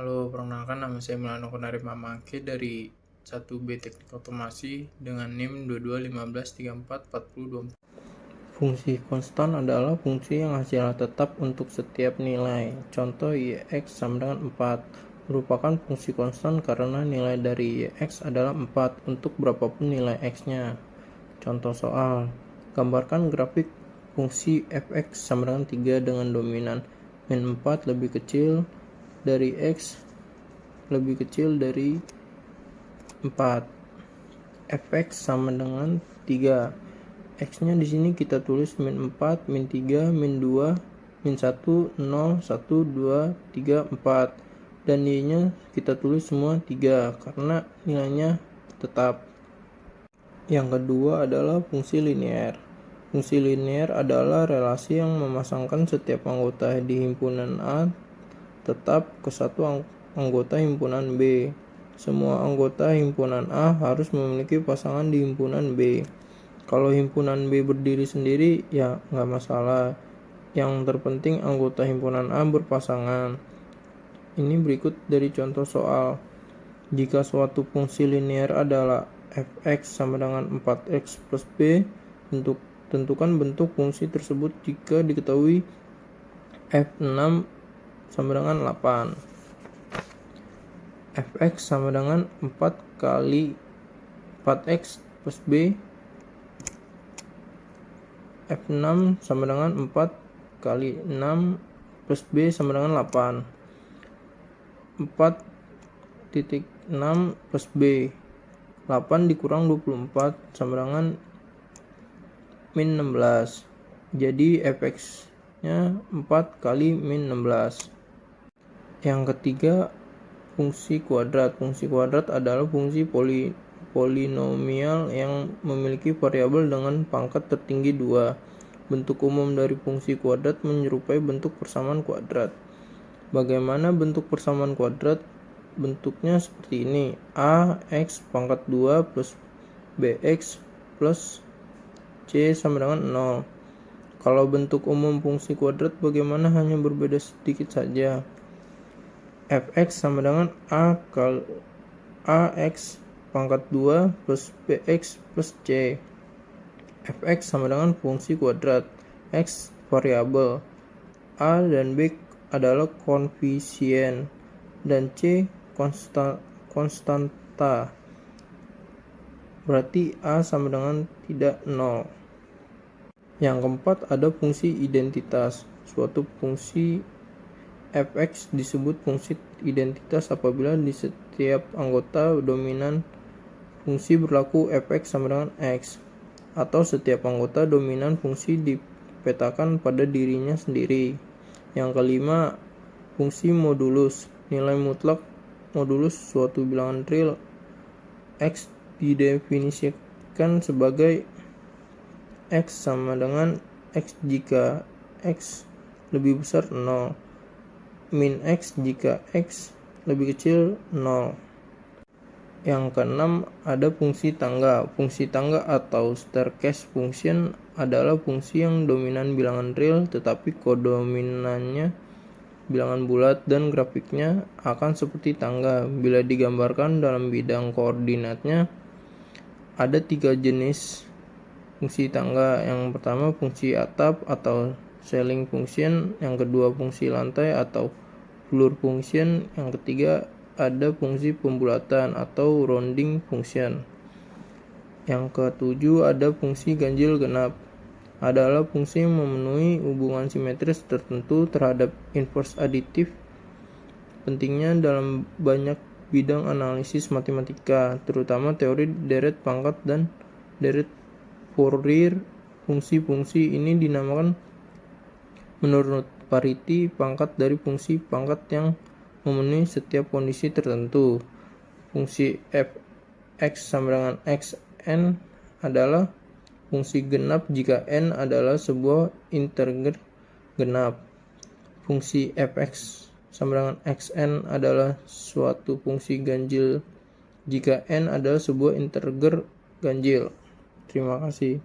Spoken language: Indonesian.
Halo, perkenalkan nama saya Milano Konari Mamake dari 1B Teknik Otomasi dengan NIM 2215344024. Fungsi konstan adalah fungsi yang hasilnya tetap untuk setiap nilai. Contoh y(x) sama dengan 4 merupakan fungsi konstan karena nilai dari y(x) adalah 4 untuk berapapun nilai x-nya. Contoh soal, gambarkan grafik fungsi fx sama dengan 3 dengan dominan min 4 lebih kecil dari x lebih kecil dari 4. fx sama dengan 3. X-nya di sini kita tulis min 4, min 3, min 2, min 1, 0, 1, 2, 3, 4. Dan Y-nya kita tulis semua 3 karena nilainya tetap. Yang kedua adalah fungsi linear. Fungsi linear adalah relasi yang memasangkan setiap anggota di himpunan A tetap ke satu anggota himpunan B. Semua anggota himpunan A harus memiliki pasangan di himpunan B. Kalau himpunan B berdiri sendiri, ya nggak masalah. Yang terpenting anggota himpunan A berpasangan. Ini berikut dari contoh soal. Jika suatu fungsi linear adalah fx sama dengan 4x plus b, tentukan bentuk fungsi tersebut jika diketahui f6 sama dengan 8. fx sama dengan 4 kali 4x plus b. f6 sama dengan 4 kali 6 plus b sama dengan 8. 4,6 plus b. 8 dikurang 24 sama dengan min 16. Jadi fx nya 4 kali min 16. Yang ketiga, fungsi kuadrat. Fungsi kuadrat adalah fungsi polinomial yang memiliki variabel dengan pangkat tertinggi 2. Bentuk umum dari fungsi kuadrat menyerupai bentuk persamaan kuadrat. Bagaimana bentuk persamaan kuadrat? Bentuknya seperti ini. Ax pangkat 2 plus bx plus c sama dengan 0. Kalau bentuk umum fungsi kuadrat bagaimana? Hanya berbeda sedikit saja. Fx sama dengan ax pangkat 2 plus bx plus c. Fx sama dengan fungsi kuadrat. X variabel. A dan b adalah koefisien dan c konstanta. Berarti A sama dengan tidak 0. Yang keempat ada fungsi identitas. Suatu fungsi fx disebut fungsi identitas apabila di setiap anggota dominan fungsi berlaku fx sama dengan x, atau setiap anggota dominan fungsi dipetakan pada dirinya sendiri. Yang kelima, fungsi modulus. Nilai mutlak modulus suatu bilangan real x didefinisikan sebagai x sama dengan x jika x lebih besar 0, min x jika x lebih kecil 0. Yang keenam ada fungsi tangga. Fungsi tangga atau staircase function adalah fungsi yang dominan bilangan real tetapi kodominannya bilangan bulat dan grafiknya akan seperti tangga. Bila digambarkan dalam bidang koordinatnya, ada 3 jenis fungsi tangga. Yang pertama fungsi atap atau ceiling function, yang kedua fungsi lantai atau floor function, yang ketiga ada fungsi pembulatan atau rounding function. Yang ketujuh ada fungsi ganjil genap. Adalah fungsi yang memenuhi hubungan simetris tertentu terhadap inverse aditif. Pentingnya dalam banyak bidang analisis matematika, terutama teori deret pangkat dan deret Fourier. Fungsi-fungsi ini dinamakan menurut pariti pangkat dari fungsi pangkat yang memenuhi setiap kondisi tertentu. Fungsi fx sama dengan xn adalah fungsi genap jika n adalah sebuah integer genap. Fungsi fx sama dengan xn adalah suatu fungsi ganjil jika n adalah sebuah integer ganjil. Terima kasih.